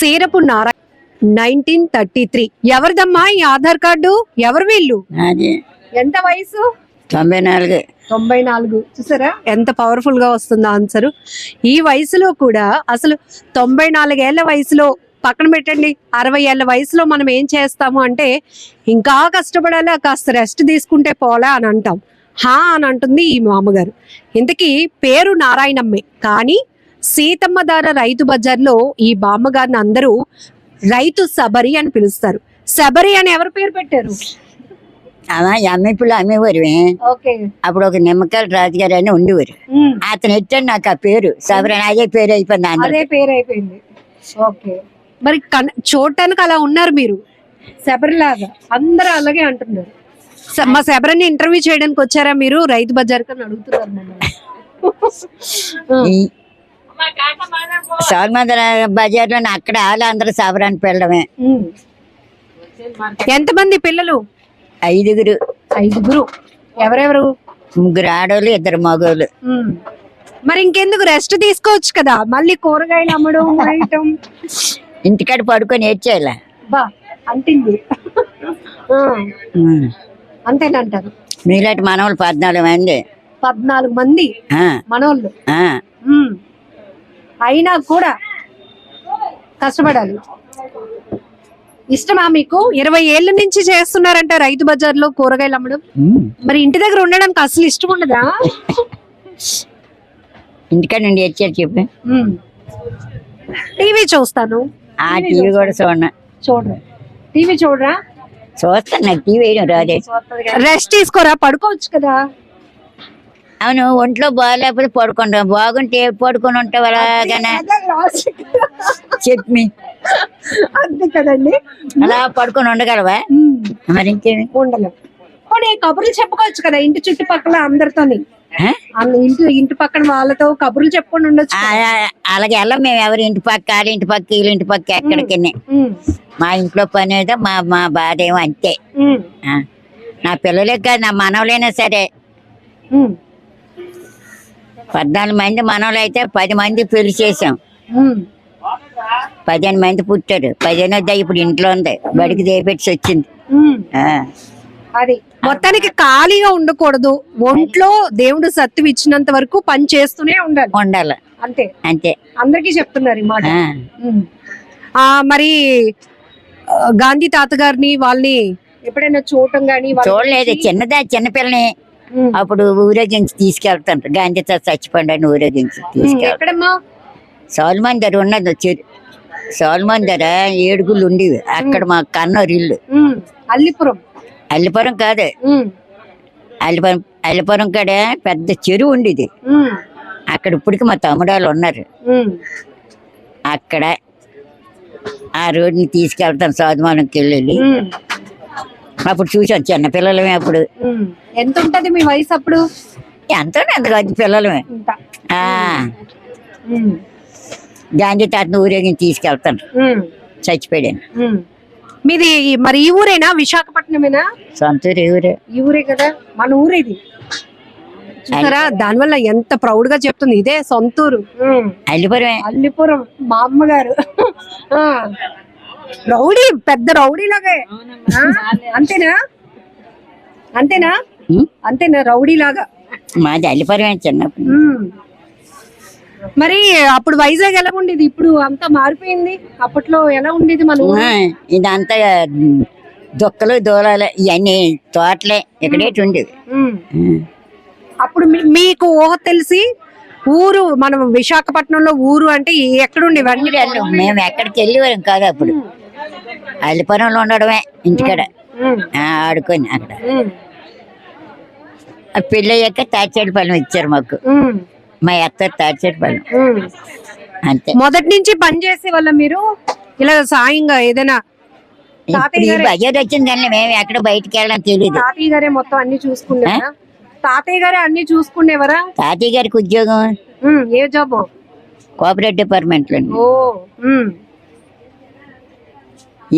సేరపు నారాయణ 1933. ఎవరిదమ్మా ఈ ఆధార్ కార్డు? ఎవరు వీళ్ళు? అది ఎంత వయసు? 94. 94. చూసారా ఎంత పవర్ఫుల్ గా వస్తుందో ఆన్సర్. ఈ వయసులో కూడా అసలు 94 ఏళ్ల వయసులో పక్కన పెట్టండి, 60 ఏళ్ల వయసులో మనం ఏం చేస్తాము అంటే ఇంకా కష్టపడాలా, కాస్త రెస్ట్ తీసుకుంటే పోలా అని అంటాం. హా అని అంటుంది ఈ మామగారు. ఇంతకీ పేరు నారాయణమ్మే, కానీ సీతమ్మ ధార రైతు బజార్లో ఈ బామ్మగారిని అందరూ రైతు శబరి అని పిలుస్తారు. శబరి అని ఎవరు పేరు పెట్టారు? అలా అమ్మేపులు అమ్మేవారు. ఓకే. అప్పుడు ఒక నిమ్మకాయల రాజుగారు అని ఉండేవారు. అతను ఎట్టాడు నాకు ఆ పేరు సబరని, అదే పేరు అయిపోయింది. అదే పేరు అయిపోయింది. ఓకే. మరి చూడటానికి అలా ఉన్నారు మీరు, శబరిలాగా అందరూ అలాగే అంటున్నారు. మా శబరిని ఇంటర్వ్యూ చేయడానికి వచ్చారా మీరు రైతు బజార్ కని అడుగుతున్నారు మమ్మల్ని. సోల్మందర బజార్ లో అక్కడ వాళ్ళు అందరూ సబరాన్ని పెళ్ళడమే. ఎంతమంది పిల్లలు? 5గురు. 5గురు. ఎవరెవరు? 3 ఆడోళ్ళు, 2 మగోళ్ళు. మరి ఇంకెందుకు రెస్ట్ తీసుకోవచ్చు కదా, మళ్ళీ కూరగాయలు అమ్మడం వేయటం. ఇంటికాడ పడుకొని ఏడ్చేయాల బా అంటింది. అంతేనంటారు. మీలాంటి మనవాళ్ళు 14 మంది. 14 మంది మనోళ్ళు. అయినా కూడా కష్టపడాలి. ఇష్టమా మీకు? 20 ఏళ్ళ నుంచి చేస్తున్నారంట రైతు బజార్లో కూరగాయలు అమ్మడం. మరి ఇంటి దగ్గర ఉండడానికి అసలు ఇష్టం ఉండదా? ఇంటికాడ నుండి ఏడ్చారు చెప్పి. టీవీ చూస్తాను. ఆ టీవీ కూడా చూడరా? టీవీ చూడరా? చూస్తాను, నాకు టీవీ వేయడం రాదే. రెస్ట్ తీసుకోరా, పడుకోవచ్చు కదా. అవును, ఒంట్లో బాగాలేకపోతే పడుకుంటాం, బాగుంటే పడుకొని ఉంటావు అలాగానే. చెప్పి అంతే కదండి, అలా పడుకొని ఉండగలవా? మరి ఇంకేమి ఉండలేవు. కబుర్లు చెప్పుకోవచ్చు కదా ఇంటి చుట్టుపక్కల అందరితోని. ఇంటి పక్కన వాళ్ళతో కబుర్లు చెప్పుకొని ఉండొచ్చు. అలాగే వెళ్ళం మేము, ఎవరి ఇంటి పక్క, వాళ్ళ ఇంటి పక్క, వీళ్ళ ఇంటి పక్క, ఎక్కడికి. మా ఇంట్లో పని ఏదో మా బాధ ఏమో అంతే. నా పిల్లలే కాదు, నా మనవలైనా సరే. 14 మంది మనవలు అయితే 10 మంది పెళ్లి చేసాం. 15 మంది పుట్టారు. 15 ఇప్పుడు ఇంట్లో ఉంది, బడికి చేపెట్టి వచ్చింది. అది మొత్తానికి ఖాళీగా ఉండకూడదు. ఒంట్లో దేవుడు సత్తువ ఇచ్చినంత వరకు పని చేస్తూనే ఉండాలి. అంతే అంతే. అందరికీ చెప్తున్నారు ఈ మాట. మరి గాంధీ తాత గారిని వాళ్ళని ఎప్పుడైనా చూడటం గానీ? చూడలేదు. చిన్నపిల్లని అప్పుడు ఊరేగించి తీసుకెళ్తాను. గాంధీ తాత చచ్చిపోండి ఊరేగించి తీసుకెళ్తాను. సోల్మందర్ ఉన్నది, సోల్మందర 7 గుళ్ళు ఉండేవి అక్కడ. మా కన్నూరు ఇల్లు అల్లిపురం కాదు, అల్లిపురం కాడ పెద్ద చెరువు ఉండేది అక్కడ. ఇప్పటికి మా తమ్ముడాళ్ళు ఉన్నారు అక్కడ. ఆ రోడ్ని తీసుకెళ్తాను సోదమానంకి వెళ్ళి. అప్పుడు చూసాం చిన్నపిల్లలమే. అప్పుడు ఎంత ఉంటది మీ వయసు అప్పుడు? ఎంతో ఎంత కాదు, పిల్లలమే. గాంధీ తాతను ఊరేగించి తీసుకెళ్తాను, చచ్చిపోయాను. మీది మరి ఈ ఊరేనా, విశాఖపట్నమేనా? సొంత ఊరే. ఈ ఊరే కదా, మన ఊరేది. చూసారా, దానివల్ల ఎంత ప్రౌడ్ గా చెప్తుంది, ఇదే సొంతూరు. అల్లిపురం. మా అమ్మగారు రౌడీ, పెద్ద రౌడీ లాగే. అంతేనా? రౌడీ లాగా. మాది అల్లిపురమే చిన్నప్పుడు. మరి అప్పుడు వైజాగ్ ఎలా ఉండేది? ఇప్పుడు అంతా మారిపోయింది. అప్పట్లో ఎలా ఉండేది మన ఊరు? ఇదంతా దుక్కలు దూలాలు ఇవన్నీ తోటలే ఇక్కడేటి ఉండేది. అప్పుడు మీకు ఊహ తెలిసి ఊరు, మనం విశాఖపట్నంలో ఊరు అంటే ఎక్కడుండేవి? మేము ఎక్కడికి వెళ్ళేవారం కాదు అప్పుడు. అల్లిపురంలో ఉండడమే, ఇంటికాడ ఆడుకొని అక్కడ. పెళ్ళి అయ్యాక తాచేడుపాలెం ఇచ్చారు మాకు. మా అత్త తాచేడుపాలెం. అంతే. మొదటి నుంచి పని చేసే వాళ్ళ మీరు? ఇలా సాయంగా ఏదైనా బజార్ వచ్చింది కానీ మేము ఎక్కడ బయటకు వెళ్ళడం తెలియదు. తాతయ్య గారే మొత్తం అన్ని చూసుకునేవారా? తాతయ్య గారే అన్ని చూసుకునేవారా? తాతయ్య గారికి ఉద్యోగం. ఏ జాబ్? కోఆపరేటివ్ డిపార్ట్మెంట్ లో.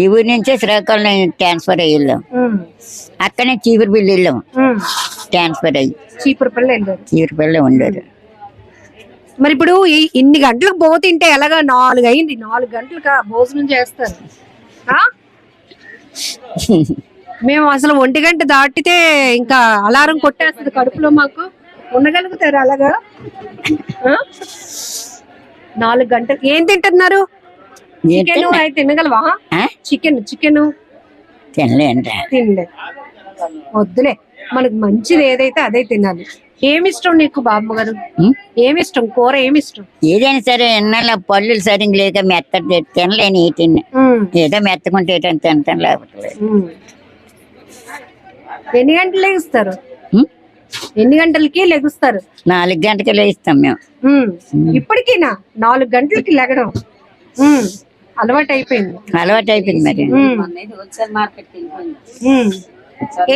ఈ ఊరి నుంచే శ్రీకాకుళం ట్రాన్స్ఫర్ అయ్యి వెళ్ళాం. అక్కడనే చీపురుపల్లి వెళ్ళాం ట్రాన్స్ఫర్ అయ్యి. చీపురుపల్లి ఉండేది. మరి ఇప్పుడు ఇన్ని గంటలకు బో తింటే ఎలాగా 4 అయింది, 4 గంటలకు భోజనం చేస్తారు ఆ? మేము అసలు 1 గంట దాటితే ఇంకా అలారం కొట్టేస్తుంది కడుపులో. మాకు ఉండగలుగుతారు అలాగా? 4 గంటలు ఏం తింటున్నారు? చికెన్ అయితే తినగలవా? చికెన్ తినలే, వద్దులే. మనకు మంచిది ఏదైతే అదే తినాలి. ఏమిష్టం నీకు బాబు గారు? ఏమిష్టం కూర? ఏమిష్టం? ఏదైనా సరే ఎన్నెల పళ్ళు సరిగ్గా లేక మెత్త తినలేని ఏదో మెత్తకుంటే తింటాం లేకపోతే. ఎన్ని గంటలు లెగుస్తారు? ఎన్ని గంటలకి లెగుస్తారు? 4 గంటలకి లేస్తాం మేము. ఇప్పటికీనా 4 గంటలకి లెగడం అలవాటు అయిపోయింది మరి.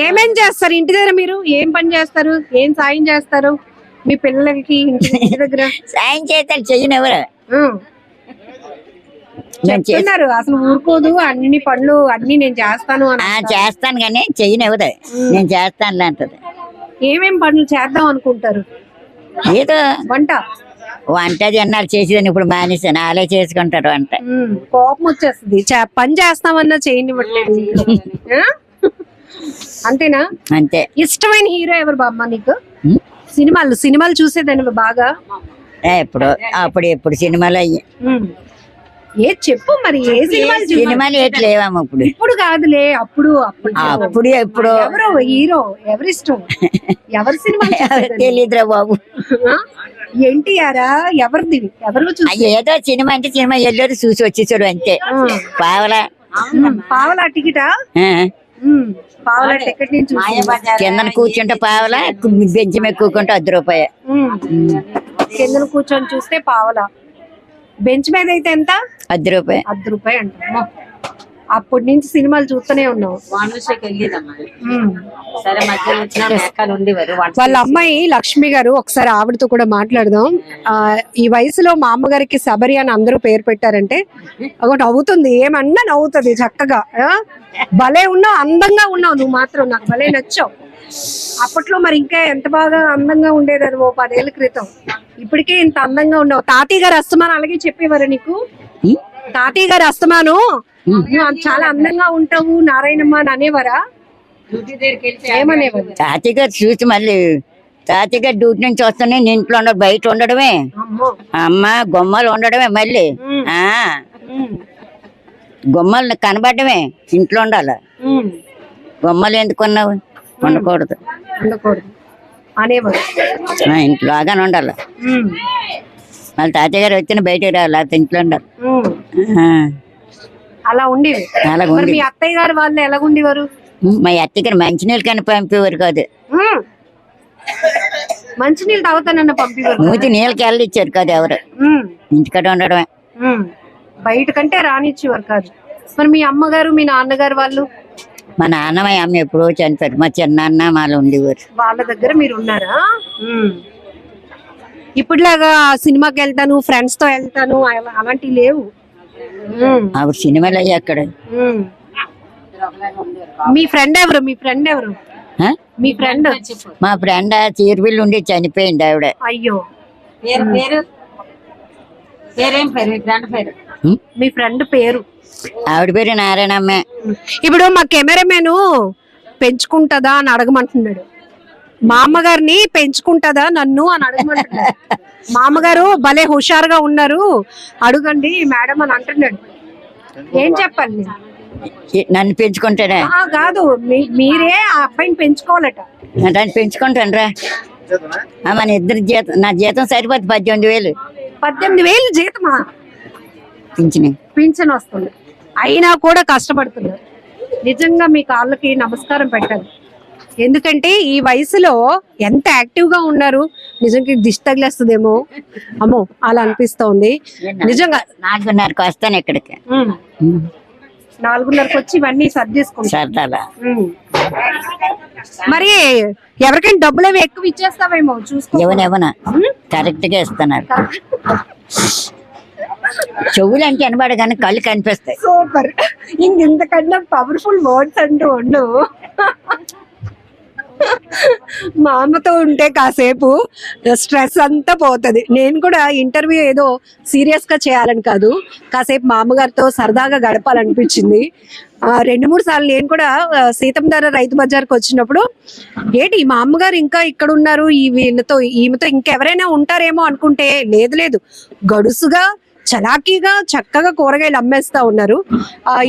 ఏమేం చేస్తారు ఇంటి దగ్గర? మీరు ఏం పని చేస్తారు? ఏం సాయం చేస్తారు మీ పిల్లలకి ఇంటి దగ్గర? సాయం చేస్తారు, చెయ్యనెవరు చెప్తున్నారు అసలు ఊరుకోదు, అన్ని పనులు అన్ని నేను చేస్తాను అని. చేస్తాను కానీ చెయ్యనెవరు, నేను చేస్తాను అంటది. ఏమేం పనులు చేద్దాం అనుకుంటారు? ఏదో వంట అన్నారు చేసేదని ఇప్పుడు మానేసాను, అలా చేసుకుంటారు వంట. కోపం వచ్చేస్తుంది, పని చేస్తామన్నా చేయనివ్వట్లేదు. అంతేనా? అంతే. ఇష్టమైన హీరో ఎవరు బామ్మ నీకు? సినిమాలు చూసేదాన్ని బాగా? ఎప్పుడు సినిమాలు అయ్యి ఏ చెప్పు మరి, ఏ సినిమాలు ఏట్లేవమ్మా ఇప్పుడు? ఇప్పుడు కాదులే, అప్పుడు ఎప్పుడు ఎవరు హీరో? ఎవరిష్టం? ఎవరి సినిమా తెలియదురా బాబు. ఎన్టీఆరా? ఎవరిది? ఎవరు? ఏదో సినిమా అంటే సినిమా వెళ్ళారు చూసి వచ్చేసాడు అంతే. పావలా టికెటా? పావలా టికెట్ నుంచి కింద కూర్చుంటే పావలా, బెంచ్ మీద కూర్చుంటే 10 రూపాయలు. కింద కూర్చొని చూస్తే పావలా, బెంచ్ మీద అయితే ఎంత? 10 రూపాయలు. 10 రూపాయలు అంట. అప్పటి నుంచి సినిమాలు చూస్తూనే ఉన్నావు. వాళ్ళ అమ్మాయి లక్ష్మి గారు, ఒకసారి ఆవిడతో కూడా మాట్లాడదాం. ఈ వయసులో మా అమ్మగారికి శబరి అని అందరూ పేరు పెట్టారంటే ఒకటి నవ్వుతుంది, ఏమన్నా నవ్వుతుంది చక్కగా. భలే ఉన్నావు, అందంగా ఉన్నావు. నువ్వు మాత్రం నాకు భలే నచ్చావు. అప్పట్లో మరి ఇంకా ఎంత బాగా అందంగా ఉండేదాన్ని ఓ 10 ఏళ్ల క్రితం. ఇప్పటికే ఇంత అందంగా ఉన్నావు. తాతయ్య గారు అస్తమాను అలాగే చెప్పేవారు నీకు? తాతయ్య గారు అస్తమాను చాలా అందంగా ఉంటావు నారాయణమ్మ అని అనేవారా? ఏమనేవారు? తాతయ్య గారు చూసి మళ్ళీ తాతయ్య గారు డ్యూటీ నుంచి వస్తానే ఇంట్లో ఉండదు, బయట ఉండడమే. అమ్మ గుమ్మలు ఉండడమే, మళ్ళీ గుమ్మలు కనబడమే, ఇంట్లో ఉండాలి. గుమ్మలు ఎందుకున్నావు? ఉండకూడదు అనేవారు. ఇంట్లోగానే ఉండాలి. మళ్ళీ తాతయ్య గారు వచ్చిన బయటకు రావాలి, లేకపోతే ఇంట్లో ఉండాలి. అలా ఉండేవి. మీ అత్తయ్య గారు వాళ్ళు ఎలా ఉండేవారు? మా అత్తయ్య గారు మంచినీళ్ళు కానీ పంపేవారు కాదు. మంచినీళ్ళు తాగుతానన్న పంపేవారు? మూతి నీళ్ళకి వెళ్ళిచ్చారు కాదు ఎవరు, ఇంటికాడ ఉండడమే. బయట కంటే రానిచ్చేవారు కాదు. మరి మీ అమ్మగారు మీ నాన్నగారు వాళ్ళు? మా నాన్న మా అమ్మ ఎప్పుడో చనిపోయారు, మా చిన్నాన్న వాళ్ళు ఉండేవారు. వాళ్ళ దగ్గర మీరు ఉన్నారా? ఇప్పుడులాగా సినిమాకి వెళ్తాను, ఫ్రెండ్స్ తో వెళ్తాను అలాంటివి లేవు. అప్పుడు సినిమాలు అయ్యి అక్కడ. మీ ఫ్రెండ్ ఎవరు? మీ ఫ్రెండ్? మా ఫ్రెండ్ చీరపిల్లి ఉండి చనిపోయింది ఆవిడ. అయ్యో, మీ ఫ్రెండ్ పేరు? ఆవిడ పేరు నారాయణమ్మ. ఇప్పుడు మా కెమెరామెన్ పెంచుకుంటదా అని అడగమంటున్నాడు. మా అమ్మగారిని పెంచుకుంటదా నన్ను అని అడగమంటున్నాడు. మా అమ్మగారు భలే హుషారుగా ఉన్నారు, అడగండి మేడం అని అంటున్నాడు. ఏం చెప్పాలి? నన్ను పెంచుకుంటాడా? కాదు, మీరే ఆ అబ్బాయిని పెంచుకోవాలట. దాన్ని పెంచుకుంటాను రా. మన ఇద్దరు జీతం, నా జీతం సరిపోతుంది 18,000. 18,000 జీతమా? పింఛన్ వస్తుంది, అయినా కూడా కష్టపడుతున్నారు. నిజంగా మీ కాళ్ళకి నమస్కారం పెట్టాలి. ఎందుకంటే ఈ వయసులో ఎంత యాక్టివ్ గా ఉన్నారు. నిజంగా దిష్టి తగిలేస్తుందేమో, అమ్మో అలా అనిపిస్తోంది నిజంగా. 4:30కి వస్తాను ఇక్కడికి. 4:30కి వచ్చి ఇవన్నీ సర్దేసుకుంటా. మరి ఎవరికైనా డబ్బులు అవి ఎక్కువ ఇచ్చేస్తావేమో చూసుకో. ఎవనా కరెక్ట్ గా ఇస్తున్నారు. చెవులు అంటే అనబడ కానీ కళ్ళు కనిపిస్తాయి. సూపర్. ఇంతకన్నా పవర్ఫుల్ వర్డ్స్ అంటూ ఉండవు. మా అమ్మతో ఉంటే కాసేపు స్ట్రెస్ అంతా పోతుంది. నేను కూడా ఇంటర్వ్యూ ఏదో సీరియస్ గా చేయాలని కాదు, కాసేపు మా అమ్మగారితో సరదాగా గడపాలనిపించింది. 2-3 సార్లు నేను కూడా సీతం ధర రైతు బజార్కి వచ్చినప్పుడు ఏంటి మా అమ్మగారు ఇంకా ఇక్కడ ఉన్నారు, వీళ్ళతో ఈమెతో ఇంకెవరైనా ఉంటారేమో అనుకుంటే లేదు, గడుసుగా చలాకీగా చక్కగా కూరగాయలు అమ్మేస్తా ఉన్నారు.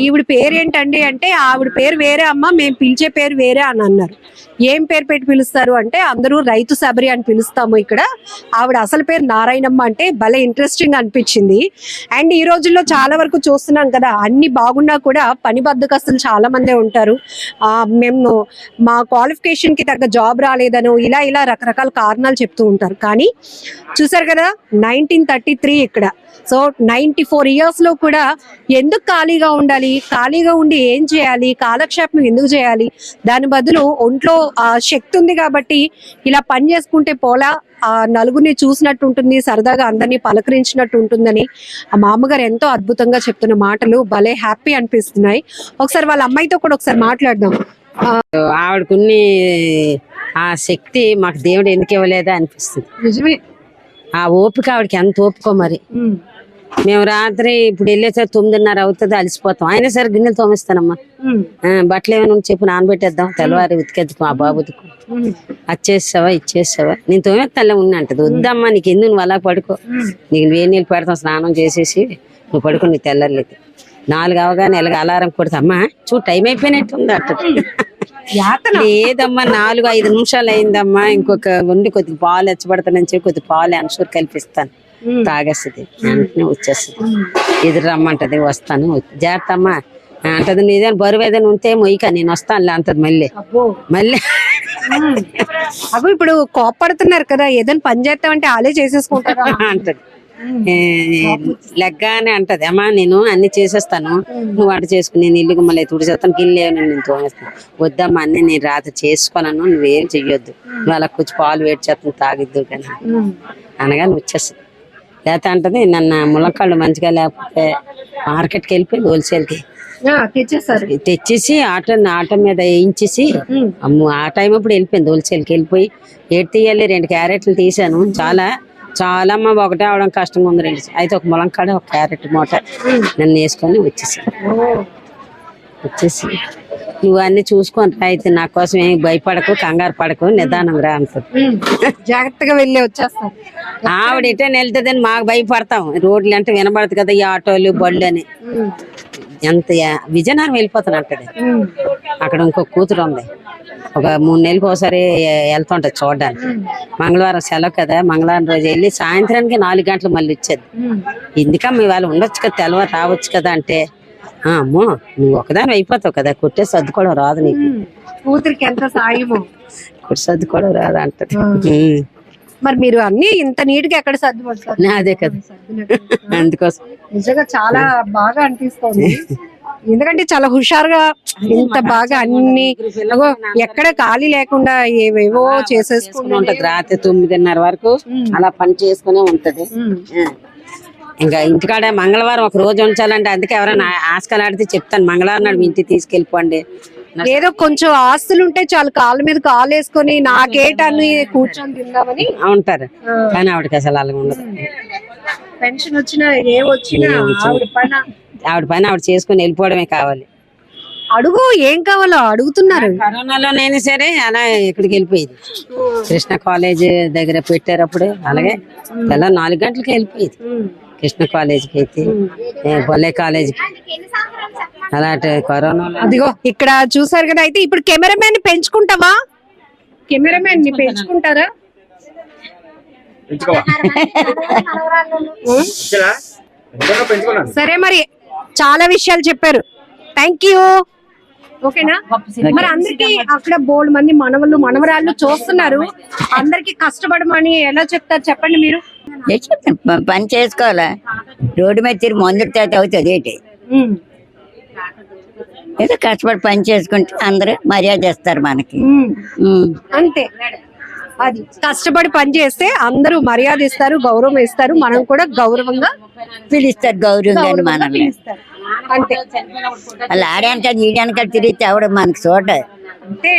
ఈవిడ పేరు ఏంటండి అంటే, ఆవిడ పేరు వేరే అమ్మ, మేము పిలిచే పేరు వేరే అని అన్నారు. ఏం పేరు పెట్టి పిలుస్తారు అంటే, అందరూ రైతు సబరి అని పిలుస్తాము ఇక్కడ, ఆవిడ అసలు పేరు నారాయణమ్మ అంటే భలే ఇంట్రెస్టింగ్ అనిపించింది. అండ్ ఈ రోజుల్లో చాలా వరకు చూస్తున్నాం కదా, అన్ని బాగున్నా కూడా పని బద్దకస్తులు చాలా మందే ఉంటారు. మేము మా క్వాలిఫికేషన్ కి తగ్గ జాబ్ రాలేదనో ఇలా రకరకాల కారణాలు చెప్తూ ఉంటారు. కానీ చూసారు కదా 1933 ఇక్కడ, సో 94 years లో కూడా ఎందుకు ఖాళీగా ఉండాలి, ఖాళీగా ఉండి ఏం చేయాలి, కాలక్షేపం ఎందుకు చేయాలి, దాని బదులు ఒంట్లో శక్తి ఉంది కాబట్టి ఇలా పని చేసుకుంటే పోలా, నలుగురిని చూసినట్టు ఉంటుంది, సరదాగా అందరినీ పలకరించినట్టు ఉంటుందని మా అమ్మగారు ఎంతో అద్భుతంగా చెప్తున్న మాటలు భలే హ్యాపీ అనిపిస్తున్నాయి. ఒకసారి వాళ్ళ అమ్మాయితో కూడా ఒకసారి మాట్లాడదాం. ఆవిడకున్ని ఆ శక్తి మాకు దేవుడు ఎందుకు ఇవ్వలేదా అనిపిస్తుంది. నిజమే, ఆ ఓపిక ఆవిడకి ఎంత ఓపికో మరి. మేము రాత్రి ఇప్పుడు వెళ్ళేసరికి 9:30 అవుతుంది, అలసిపోతాం. అయినా సరే గిన్నెలు తోమిస్తానమ్మా, బట్టలు ఏమైనా చెప్పు నానబెట్టేద్దాం, తెల్లవారి ఉతికేద్దాం ఆ బాబు ఉతుకు, అది చేసావా ఇది చేసావా, నేను తోమేస్తానులే ఉన్నా అంటది. వద్దమ్మా నీకు ఎందుకు, నువ్వు అలా పడుకో, నీకు వేడి నీళ్ళు పెడతాం, స్నానం చేసేసి నువ్వు పడుకో, నీ తెల్లర్లేదు. 4 అవగానే ఎలాగ అలారం కొడతా, అమ్మా చూడు టైం అయిపోయినట్టుంది అంటది. లేదమ్మా 4-5 నిమిషాలు అయిందమ్మా, ఇంకొక ఉండి కొద్దిగా పాలు ఎచ్చబడతానని చెప్పి కొద్ది పాలు అన్షూర్ కల్పిస్తాను, తాగేస్తుంది, వెంటనే వచ్చేస్తుంది. ఎదురు రమ్మంటది, వస్తాను, జాగ్రత్త అమ్మా అంటది. నీదేనా బరువు ఏదైనా ఉంటే మొయ్యక నేను వస్తానులే అంటది. మళ్ళీ అగో ఇప్పుడు కోపడుతున్నారు కదా, ఏదైనా పని చేస్తామంటే ఆలే చేసేసుకుంటారా అంటది. లెగ్గానే అంటది, అమ్మా నేను అన్ని చేసేస్తాను, నువ్వు వంట చేసుకుని నేను ఇల్లు గుమ్మలే తుడిచేస్తాను, గిన్నె నేను తోమేస్తాను. వద్దమ్మా అన్నీ నేను రాత్రి చేసుకోను, నువ్వేం చెయ్యొద్దు, నువ్వు అలా కూర్చు పాలు వేడి చేస్తాను తాగిద్దు కానీ అనగా నువ్వు వచ్చేస్తుంది. లేకపోతే అంటది నన్ను ములక్కాళ్ళు మంచిగా లేకపోతే మార్కెట్కి వెళ్ళిపోయింది, హోల్సేల్కి తెచ్చేసి ఆటో మీద వేయించేసి ఆ టైం అప్పుడు వెళ్ళిపోయింది, హోల్సేల్కి వెళ్ళిపోయి ఏడు తీయాలి 2 క్యారెట్లు తీసాను. చాలా అమ్మ ఒకటే అవడం కష్టంగా ఉంది, 2 అయితే ఒక ములంకాడ ఒక క్యారెట్ మూట నన్ను వేసుకొని వచ్చేసి నువ్వు అన్ని చూసుకొని అయితే నా కోసం ఏమి భయపడకు, కంగారు పడకు, నిదానం రా అంటుంది. జాగ్రత్తగా వెళ్ళి వచ్చేస్తాం. ఆవిడ ఎటైనా వెళ్తుందని మాకు భయపడతాం, రోడ్లు అంటే వినబడదు కదా ఈ ఆటోలు బళ్ళు అని. ఎంత విజయనగరం వెళ్ళిపోతాను అంటది. అక్కడ ఇంకో కూతురు ఉంది, ఒక 3 నెలలకు ఒకసారి వెళ్తుంటది చూడడానికి. మంగళవారం సెలవు కదా, మంగళవారం రోజు వెళ్ళి సాయంత్రానికి 4 గంటలు మళ్ళీ వచ్చేది. ఎందుకమ్మా ఇవాళ ఉండొచ్చు కదా, తెల్లవారు రావచ్చు కదా అంటే, అమ్మో నువ్వు ఒకదాని అయిపోతావు కదా, కుట్టే సర్దుకోవడం రాదు నీకు, కూతురికి ఎంత సాయమో, కుట్టి సర్దుకోవడం రాదు అంటది. మరి మీరు అన్ని ఇంత నీట్ గా ఎక్కడ సర్దుపడతారు? అదే కదా, అందుకోసం నిజంగా చాలా బాగా అనిపిస్తుంది. ఎందుకంటే చాలా హుషారుగా ఇంత బాగా అన్ని ఎక్కడ ఖాళీ లేకుండా ఏవేవో చేసేసుకుని ఉంటది. రాత్రి 9:30 వరకు అలా పని చేసుకునే ఉంటది. ఇంకా ఇంటికాడ మంగళవారం ఒక రోజు ఉంచాలంటే, అందుకే ఎవరైనా ఆస్కలాడితే చెప్తాను, మంగళవారం నాడు మీ ఇంటికి తీసుకెళ్ళిపోండి. ఏదో కొంచెం ఆస్తులు ఉంటే చాలు, కాళ్ళ మీద కాలు వేసుకొని నాకేటని కూర్చొని తిందామని ఉంటారు. కానీ ఆవిడకి అసలు అలాగ ఉండదు. పెన్షన్ వచ్చినా ఏ వచ్చినా ఆవిడ పని ఆవిడ చేసుకుని వెళ్ళిపోవడమే కావాలి. అడుగు ఏం కావాలో అడుగుతున్నారు. కరోనాలోనైనా సరే అలా ఇక్కడికి వెళ్ళిపోయేది. కృష్ణ కాలేజ్ దగ్గర పెట్టారప్పుడు అలాగే తెల్ల 4 గంటలకి వెళ్ళిపోయేది. కృష్ణ కాలేజ్కి అయితే బొల్లే కాలేజ్కి అలాంటి కరోనా. అదిగో ఇక్కడ చూసారు కదా. అయితే ఇప్పుడు కెమెరామెన్ ని పెంచుకుంటావా? కెమెరామెన్ ని పెంచుకుంటారా? సరే మరి చాలా విషయాలు చెప్పారు, థ్యాంక్ యూ. ఓకేనా? మరి అందరికి అక్కడ బోల్డ్ మంది మనవళ్ళు మనవరాళ్ళు చూస్తున్నారు, అందరికి కష్టపడమని ఎలా చెప్తారు చెప్పండి మీరు. పని చేసుకోవాలా, రోడ్డు మీద తిరిగి మందులు చేత అవుతుంది ఏంటి, ఏదో కష్టపడి పని చేసుకుంటే అందరూ మర్యాద ఇస్తారు మనకి. అంతే, అది కష్టపడి పని చేస్తే అందరూ మర్యాద ఇస్తారు, గౌరవం ఇస్తారు, మనం కూడా గౌరవంగా పిలుస్తారు, గౌరవంగా మనల్ని. అంతే, వాళ్ళు ఆడాక ఈడాక తిరిగితే ఎవడు మనకి చూడ. అంటే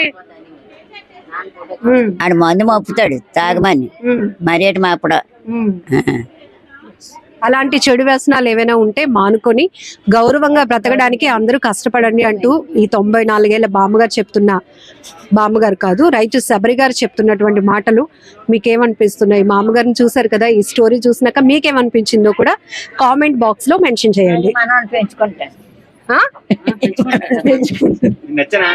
ఆడు మందు మప్పుతాడు తాగమని మరేటి మాపడు. అలాంటి చెడు వ్యసనాలు ఏవైనా ఉంటే మానుకొని గౌరవంగా బ్రతకడానికి అందరూ కష్టపడండి అంటూ ఈ 94 బామ్మగారు చెప్తున్న, బామ్మగారు కాదు రైతు శబరి గారు చెప్తున్నటువంటి మాటలు మీకేమనిపిస్తున్నాయి? మామగారిని చూసారు కదా, ఈ స్టోరీ చూసినాక మీకేమనిపించిందో కూడా కామెంట్ బాక్స్ లో మెన్షన్ చేయండి. మనం పెంచుకుంటాం. ఆ? నచ్చనా